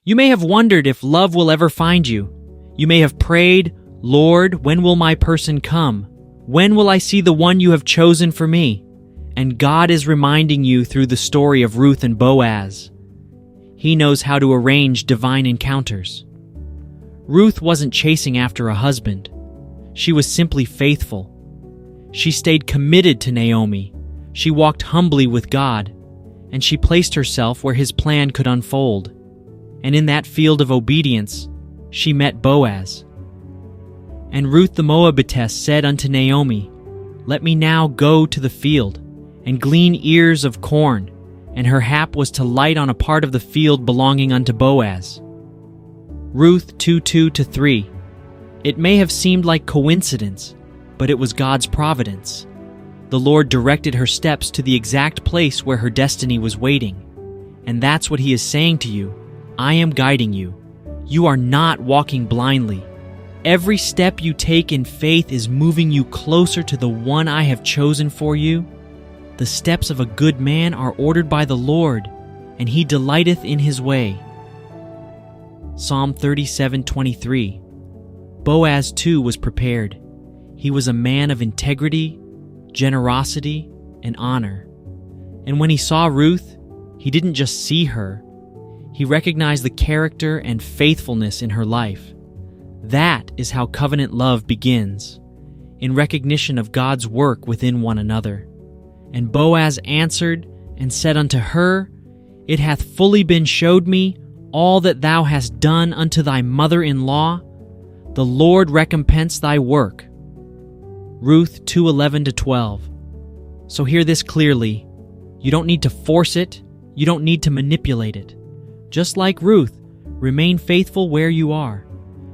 You may have wondered if love will ever find you. You may have prayed, "Lord, when will my person come? When will I see the one you have chosen for me?" And God is reminding you through the story of Ruth and Boaz. He knows how to arrange divine encounters. Ruth wasn't chasing after a husband. She was simply faithful. She stayed committed to Naomi. She walked humbly with God, and she placed herself where his plan could unfold. And in that field of obedience, she met Boaz. And Ruth the Moabitess said unto Naomi, "Let me now go to the field, and glean ears of corn." And her hap was to light on a part of the field belonging unto Boaz. Ruth 2:2-3. It may have seemed like coincidence, but it was God's providence. The Lord directed her steps to the exact place where her destiny was waiting. And that's what He is saying to you. I am guiding you. You are not walking blindly. Every step you take in faith is moving you closer to the one I have chosen for you. The steps of a good man are ordered by the Lord, and He delighteth in His way. Psalm 37:23. Boaz too was prepared. He was a man of integrity, generosity, and honor. And when he saw Ruth, he didn't just see her. He recognized the character and faithfulness in her life. That is how covenant love begins, in recognition of God's work within one another. And Boaz answered and said unto her, It hath fully been showed me all that thou hast done unto thy mother-in-law. The Lord recompense thy work. Ruth 2:11-12. So hear this clearly. You don't need to force it. You don't need to manipulate it. Just like Ruth, remain faithful where you are.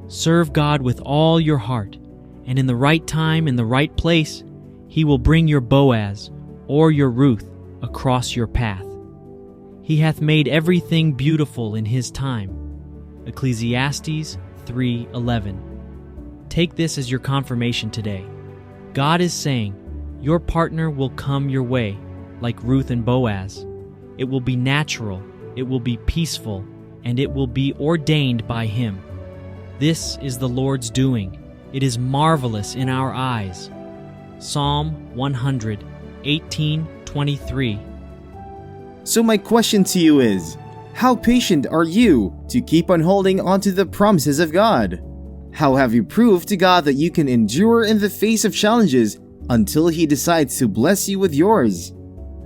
Serve God with all your heart, and in the right time, in the right place, He will bring your Boaz or your Ruth across your path. He hath made everything beautiful in His time. Ecclesiastes 3:11. Take this as your confirmation today. God is saying, your partner will come your way, like Ruth and Boaz. It will be natural, it will be peaceful, and it will be ordained by Him. This is the Lord's doing. It is marvelous in our eyes. Psalm 118:23. So my question to you is, how patient are you to keep on holding on to the promises of God? How have you proved to God that you can endure in the face of challenges until He decides to bless you with yours?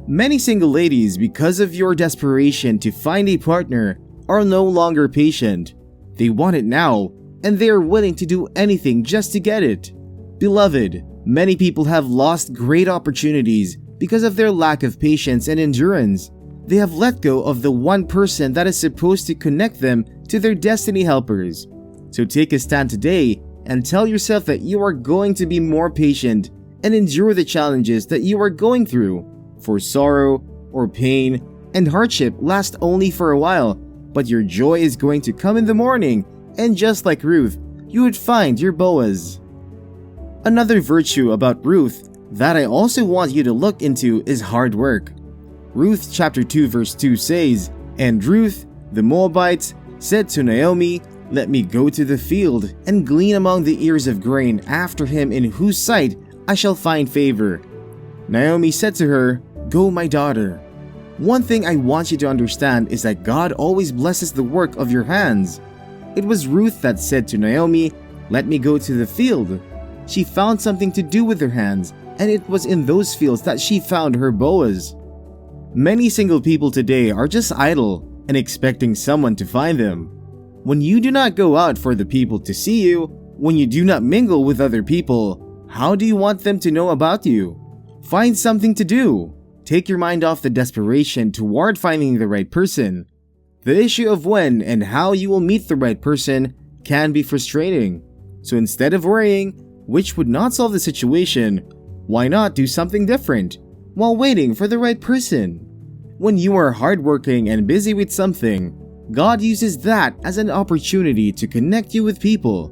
Many single ladies, because of your desperation to find a partner, are no longer patient. They want it now, and they are willing to do anything just to get it. Beloved, many people have lost great opportunities because of their lack of patience and endurance. They have let go of the one person that is supposed to connect them to their destiny helpers. So take a stand today and tell yourself that you are going to be more patient and endure the challenges that you are going through. For sorrow or pain and hardship last only for a while, but your joy is going to come in the morning, and just like Ruth, you would find your Boaz. Another virtue about Ruth that I also want you to look into is hard work. Ruth chapter 2 verse 2 says, And Ruth the Moabite said to Naomi, Let me go to the field and glean among the ears of grain after him in whose sight I shall find favor. Naomi said to her, Go, my daughter. One thing I want you to understand is that God always blesses the work of your hands. It was Ruth that said to Naomi, Let me go to the field. She found something to do with her hands, and it was in those fields that she found her Boaz. Many single people today are just idle and expecting someone to find them. When you do not go out for the people to see you, when you do not mingle with other people, how do you want them to know about you? Find something to do. Take your mind off the desperation toward finding the right person. The issue of when and how you will meet the right person can be frustrating. So instead of worrying, which would not solve the situation, why not do something different while waiting for the right person? When you are hardworking and busy with something, God uses that as an opportunity to connect you with people.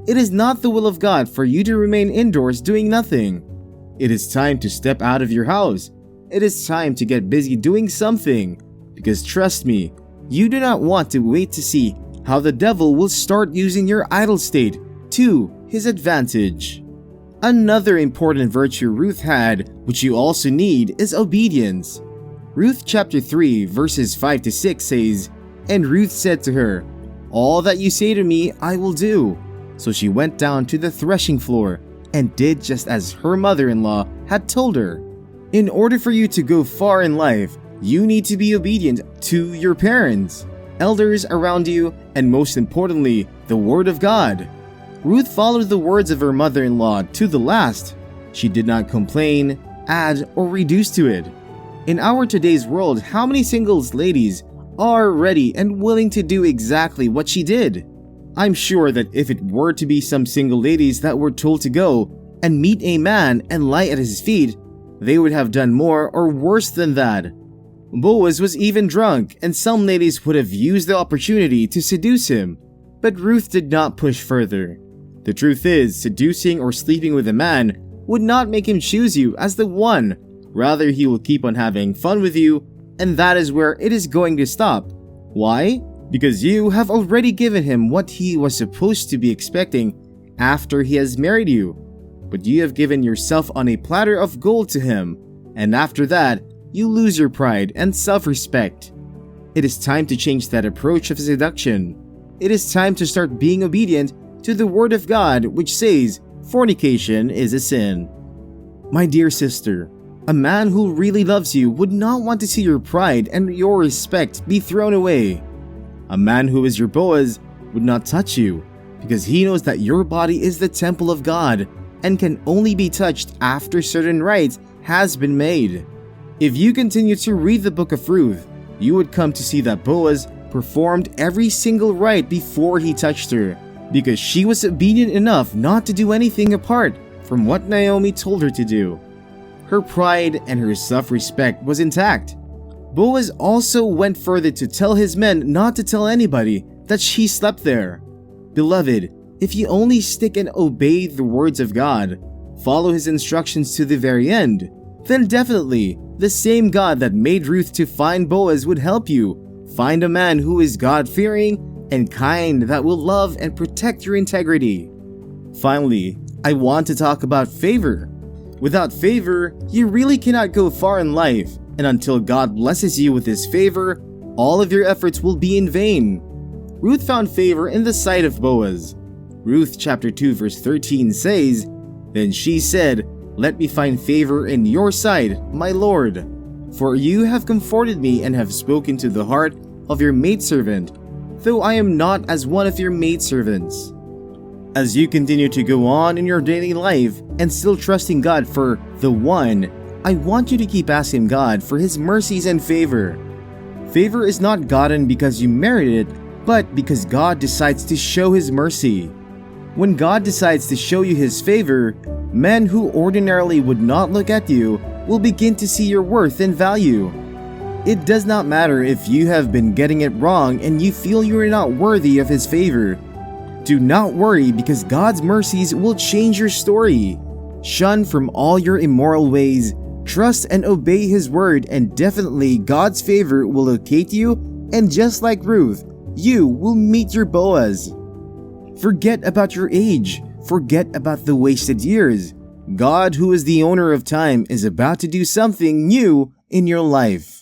It is not the will of God for you to remain indoors doing nothing. It is time to step out of your house. It is time to get busy doing something. Because trust me, You do not want to wait to see how the devil will start using your idle state to his advantage. Another important virtue Ruth had, which you also need, is obedience. Ruth chapter 3 verses 5 to 6 says, "And Ruth said to her, 'All that you say to me I will do.' So she went down to the threshing floor and did just as her mother-in-law had told her." In order for you to go far in life, you need to be obedient to your parents, elders around you, and most importantly, the Word of God. Ruth followed the words of her mother-in-law to the last. She did not complain, add, or reduce to it. In our today's world, how many singles ladies are ready and willing to do exactly what she did? I'm sure that if it were to be some single ladies that were told to go and meet a man and lie at his feet, they would have done more or worse than that. Boaz was even drunk, and some ladies would have used the opportunity to seduce him, but Ruth did not push further. The truth is, seducing or sleeping with a man would not make him choose you as the one. Rather, he will keep on having fun with you, and that is where it is going to stop. Why? Because you have already given him what he was supposed to be expecting after he has married you. But you have given yourself on a platter of gold to him, and after that, you lose your pride and self-respect. It is time to change that approach of seduction. It is time to start being obedient to the Word of God, which says fornication is a sin. My dear sister, a man who really loves you would not want to see your pride and your respect be thrown away. A man who is your Boaz would not touch you because he knows that your body is the temple of God and can only be touched after certain rites has been made. If you continue to read the book of Ruth, you would come to see that Boaz performed every single rite before he touched her, because she was obedient enough not to do anything apart from what Naomi told her to do. Her pride and her self-respect was intact. Boaz also went further to tell his men not to tell anybody that she slept there. Beloved, if you only stick and obey the words of God, follow his instructions to the very end, then definitely the same God that made Ruth to find Boaz would help you find a man who is God-fearing and kind that will love and protect your integrity. Finally, I want to talk about favor. Without favor, you really cannot go far in life, and until God blesses you with his favor, all of your efforts will be in vain. Ruth found favor in the sight of Boaz. Ruth chapter 2 verse 13 says, "Then she said, 'Let me find favor in your sight, my Lord. For you have comforted me and have spoken to the heart of your maidservant, though I am not as one of your maidservants.'" As you continue to go on in your daily life and still trusting God for the one, I want you to keep asking God for his mercies and favor. Favor is not gotten because you merited it, but because God decides to show his mercy. When God decides to show you his favor, men who ordinarily would not look at you will begin to see your worth and value. It does not matter if you have been getting it wrong and you feel you are not worthy of his favor. Do not worry, because God's mercies will change your story. Shun from all your immoral ways, trust and obey his word, and definitely God's favor will locate you, and just like Ruth, you will meet your Boaz. Forget about your age. Forget about the wasted years. God, who is the owner of time, is about to do something new in your life.